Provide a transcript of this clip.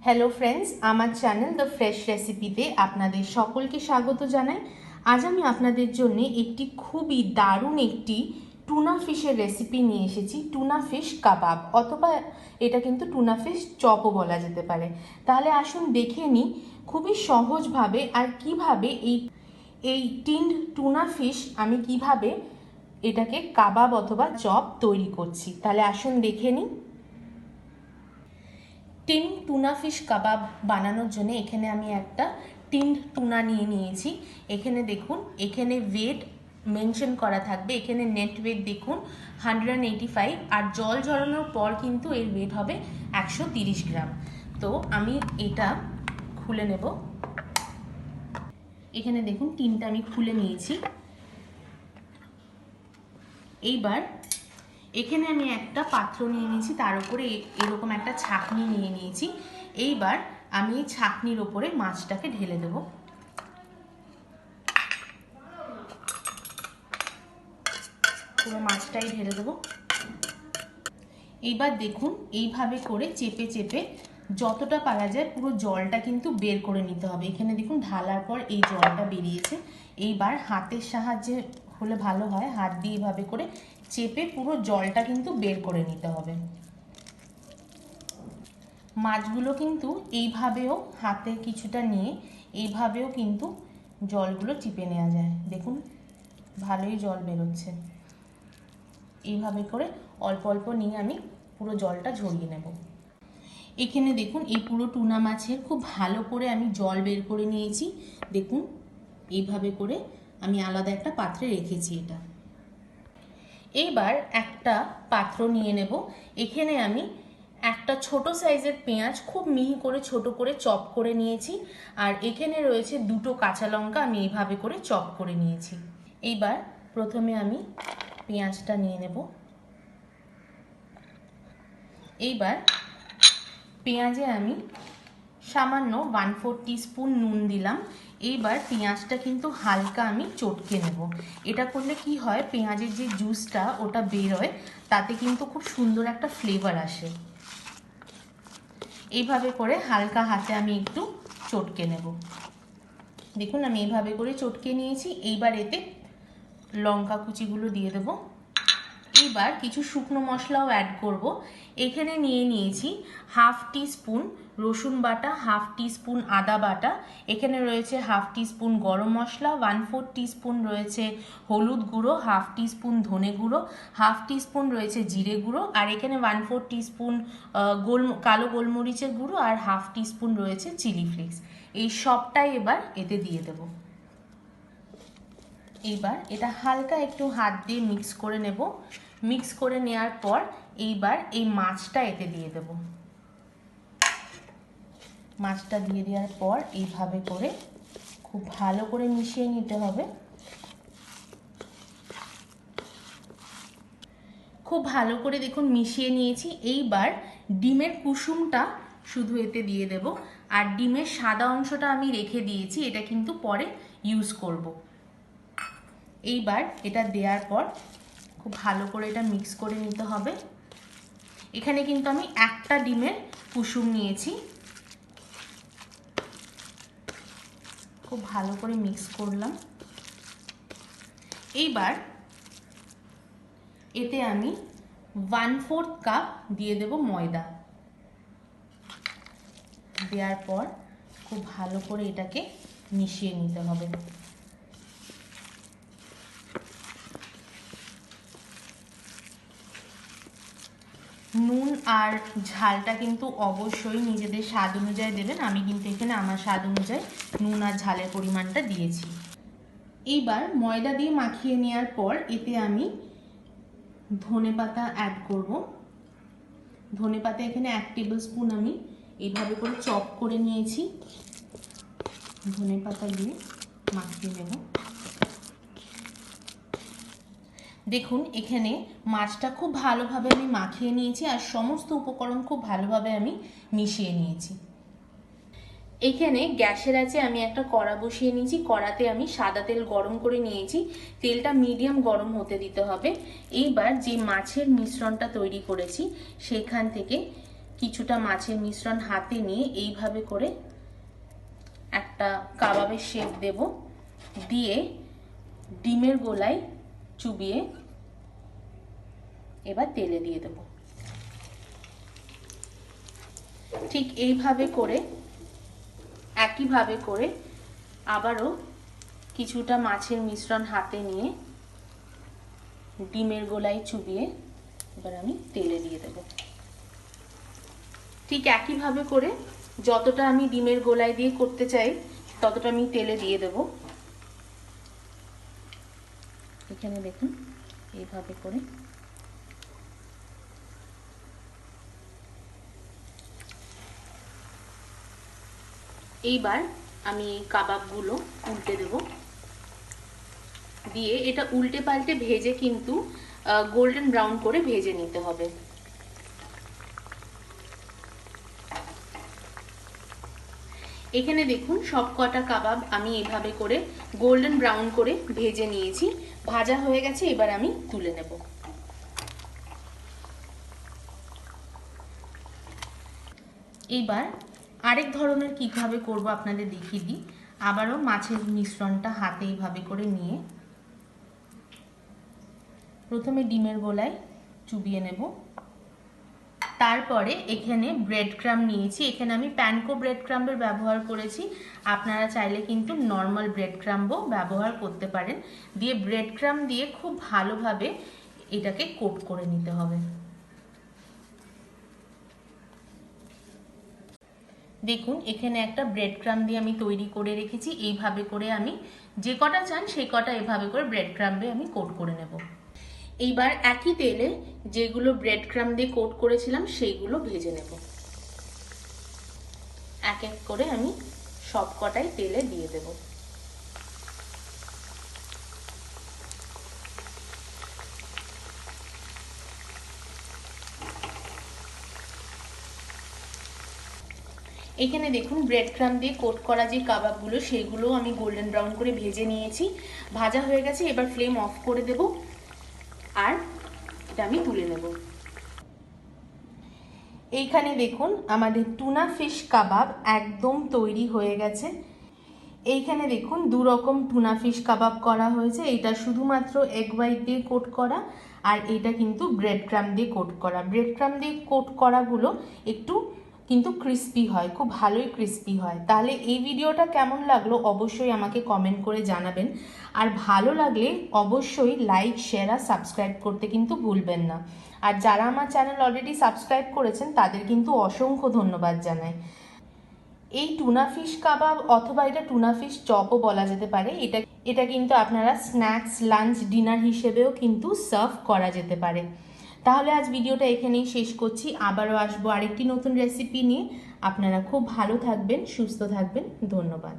Hello friends, আমার channel the fresh রেসিপিতে আপনাদের সকলকে স্বাগত জানাই। আজ আমি আপনাদের জন্য একটি খুবই দারুণ একটি টুনা ফিশের রেসিপি নিয়ে এসেছি। টুনা ফিশ কাবাব, অথবা এটা কিন্তু টুনা ফিশ চপও বলা যেতে পারে। তাহলে আসুন দেখে নিই খুবই সহজভাবে আর কিভাবে এই টিন্ড টুনা ফিশ আমি কিভাবে এটাকে কাবাব অথবা চপ তৈরি করছি। তাহলে আসুন দেখে নিই। টিন টুনা ফিশ কাবাব বানানোর জন্য এখানে আমি একটা টিন টুনা নিয়ে নিয়েছি। এখানে দেখুন, এখানে ওয়েট মেনশন করা থাকবে। এখানে নেট ওয়েট দেখুন 185, আর জল ঝরানোর পর কিন্তু এর ওয়েট হবে 130 গ্রাম। তো আমি এটা খুলে নেব। এখানে দেখুন টিনটা আমি খুলে নিয়েছি। এইবার এখানে আমি একটা পাত্র নিয়ে নিয়েছি, তার উপরে এরকম একটা ছাঁকনি নিয়ে নিয়েছি। এইবার আমি এই ছাঁকনির ওপরে মাছটাকে ঢেলে দেব। পুরো মাছটাই ঢেলে দেব। এইবার দেখুন এইভাবে করে চেপে চেপে যতটা পারা যায় পুরো জলটা কিন্তু বের করে নিতে হবে। এখানে দেখুন ঢালার পর এই জলটা বেরিয়েছে। এইবার হাতের সাহায্যে হলে ভালো হয়, হাত দিয়ে এইভাবে করে চেপে পুরো জলটা কিন্তু বের করে নিতে হবে। মাছগুলো কিন্তু এইভাবেও হাতে কিছুটা নিয়ে এইভাবেও কিন্তু জলগুলো চিপে নেওয়া যায়। দেখুন ভালোই জল বেরোচ্ছে। এইভাবে করে অল্প অল্প নিয়ে আমি পুরো জলটা ঝরিয়ে নেব। এখানে দেখুন এই পুরো টুনা মাছের খুব ভালো করে আমি জল বের করে নিয়েছি। দেখুন এইভাবে করে আমি আলাদা একটা পাত্রে রেখেছি এটা। এইবার একটা পাত্র নিয়ে নেব। এখানে আমি একটা ছোট সাইজের পেঁয়াজ খুব মিহি করে ছোট করে চপ করে নিয়েছি, আর এখানে রয়েছে দুটো কাঁচা লঙ্কা আমি এইভাবে করে চপ করে নিয়েছি। এইবার প্রথমে আমি পেঁয়াজটা নিয়ে নেব। এইবার পেঁয়াজে আমি সামান্য 1/4 টিস্পুন নুন দিলাম। এইবার পেঁয়াজটা কিন্তু হালকা আমি চটকে নেব। এটা করলে কি হয়, পেঁয়াজের যে জুসটা ওটা বেরোয়, তাতে কিন্তু খুব সুন্দর একটা ফ্লেভার আসে। এইভাবে করে হালকা হাতে আমি একটু চটকে নেব। দেখুন আমি এইভাবে করে চটকে নিয়েছি। এইবার এতে লঙ্কা কুচিগুলো দিয়ে দেব। এইবার কিছু শুকনো মশলাও অ্যাড করব। এখানে নিয়ে নিয়েছি 1/2 টিস্পুন রসুন বাটা, 1/2 টিস্পুন আদা বাটা, এখানে রয়েছে 1/2 টিস্পুন গরম মশলা, 1/4 টিস্পুন রয়েছে হলুদ গুঁড়ো, 1/2 টিস্পুন ধনে গুঁড়ো, 1/2 টিস্পুন রয়েছে জিরে গুঁড়ো, আর এখানে 1/4 টিস্পুন কালো গোলমরিচের গুঁড়ো, আর 1/2 টিস্পুন রয়েছে চিলি ফ্লেক্স। এই সবটাই এবার এতে দিয়ে দেব। এইবার এটা হালকা একটু হাত দিয়ে মিক্স করে নেব। মিক্স করে নেওয়ার পর এইবার এই মাছটা এতে দিয়ে দেব। মাছটা দিয়ে দেওয়ার পর এইভাবে করে খুব ভালো করে মিশিয়ে নিতে হবে। খুব ভালো করে দেখুন মিশিয়ে নিয়েছি। এইবার ডিমের কুসুমটা শুধু এতে দিয়ে দেব, আর ডিমের সাদা অংশটা আমি রেখে দিয়েছি, এটা কিন্তু পরে ইউজ করব। এইবার এটা দেওয়ার পর খুব ভালো করে এটা মিক্স করে নিতে হবে। এখানে কিন্তু আমি একটা ডিমের কুসুম নিয়েছি। খুব ভালো করে মিক্স করলাম। এইবার এতে আমি 1/4 কাপ দিয়ে দেব ময়দা। দেওয়ার পর খুব ভালো করে এটাকে মিশিয়ে নিতে হবে। নুন আর ঝালটা কিন্তু অবশ্যই নিজেদের স্বাদ অনুযায়ী দেবেন। আমি কিন্তু এখানে আমার স্বাদ অনুযায়ী নুন আর ঝালের পরিমাণটা দিয়েছি। এইবার ময়দা দিয়ে মাখিয়ে নেওয়ার পর এতে আমি ধনেপাতা অ্যাড করব। ধনেপাতা এখানে 1 টেবিল স্পুন আমি এইভাবে করে চপ করে নিয়েছি। ধনেপাতা দিয়ে মাখিয়ে নেব। দেখুন এখানে মাছটা খুব ভালোভাবে আমি মাখিয়ে নিয়েছি, আর সমস্ত উপকরণ খুব ভালোভাবে আমি মিশিয়ে নিয়েছি। এখানে গ্যাসের আছে আমি একটা কড়া বসিয়ে নিয়েছি। কড়াতে আমি সাদা তেল গরম করে নিয়েছি। তেলটা মিডিয়াম গরম হতে দিতে হবে। এইবার যে মাছের মিশ্রণটা তৈরি করেছি সেখান থেকে কিছুটা মাছের মিশ্রণ হাতে নিয়ে এইভাবে করে একটা কাবাবের শেপ দেব, দিয়ে ডিমের গোলায় চুবিয়ে এবার তেলে দিয়ে দেব। ঠিক এইভাবে করে একইভাবে করে আবারও কিছুটা মাছের মিশ্রণ হাতে নিয়ে ডিমের গোলায় চুবিয়ে এবার আমি তেলে দিয়ে দেব। ঠিক একইভাবে করে যতটা আমি ডিমের গোলায় দিয়ে করতে চাই ততটা আমি তেলে দিয়ে দেব। এখানে দেখুন এইভাবে করে এইবার আমি কাবাবগুলো উল্টে দেব, দিয়ে এটা উল্টে পাল্টে ভেজে কিন্তু গোল্ডেন ব্রাউন করে ভেজে নিতে হবে। এখানে দেখুন সব কটা কাবাব আমি এইভাবে করে গোল্ডেন ব্রাউন করে ভেজে নিয়েছি, ভাজা হয়ে গেছে। এবার আমি তুলে নেব। এইবার আরেক ধরনের কিভাবে করব আপনাদের দেখিয়ে দিই। আবারও মাছের মিশ্রণটা হাতে এইভাবে করে নিয়ে প্রথমে ডিমের গোলায় চুবিয়ে নেব, তারপরে এখানে ব্রেড ক্রাম্ব নিয়েছি। এখানে আমি প্যানকো ব্রেড ক্রাম্বের ব্যবহার করেছি, আপনারা চাইলে কিন্তু নর্মাল ব্রেড ক্রাম্বও ব্যবহার করতে পারেন। দিয়ে ব্রেড ক্রাম্ব দিয়ে খুব ভালোভাবে এটাকে কোট করে নিতে হবে। দেখুন এখানে একটা ব্রেড ক্রাম্ব দিয়ে আমি তৈরি করে রেখেছি। এইভাবে করে আমি যে কটা চান সেই কটা এভাবে করে ব্রেড ক্রাম্বে আমি কোট করে নেব। এইবার একই তেলে যেগুলো ব্রেড ক্রাম্ব দিয়ে কোট করেছিলাম সেইগুলো ভেজে নেব। এক এক করে আমি সব কটাই তেলে দিয়ে দেব। এখানে দেখুন ব্রেড ক্রাম্ব দিয়ে কোট করা যে কাবাবগুলো সেইগুলো আমি গোল্ডেন ব্রাউন করে ভেজে নিয়েছি, ভাজা হয়ে গেছে। এবার ফ্লেম অফ করে দেব আর এটা আমি তুলে নেব। এইখানে দেখুন আমাদের টুনা ফিশ কাবাব একদম তৈরি হয়ে গেছে। এইখানে দেখুন দু রকম টুনা ফিশ কাবাব করা হয়েছে। এটা শুধুমাত্র এগ হোয়াইট দিয়ে কোট করা, আর এটা কিন্তু ব্রেড ক্রাম্ব দিয়ে কোট করা। ব্রেড ক্রাম্ব দিয়ে কোট করাগুলো একটু কিন্তু ক্রিস্পি হয়, খুব ভালোই ক্রিস্পি হয়। তাহলে এই ভিডিওটা কেমন লাগলো অবশ্যই আমাকে কমেন্ট করে জানাবেন, আর ভালো লাগলে অবশ্যই লাইক, শেয়ার আর সাবস্ক্রাইব করতে কিন্তু ভুলবেন না। আর যারা আমার চ্যানেল অলরেডি সাবস্ক্রাইব করেছেন তাদের কিন্তু অসংখ্য ধন্যবাদ জানাই। এই টুনা ফিশ কাবাব অথবা এটা টুনা ফিশ চপও বলা যেতে পারে, এটা কিন্তু আপনারা স্ন্যাক্স, লাঞ্চ, ডিনার হিসেবেও কিন্তু সার্ভ করা যেতে পারে। তাহলে আজ ভিডিওটা এখানেই শেষ করছি, আবারও আসবো আরেকটি নতুন রেসিপি নিয়ে। আপনারা খুব ভালো থাকবেন, সুস্থ থাকবেন, ধন্যবাদ।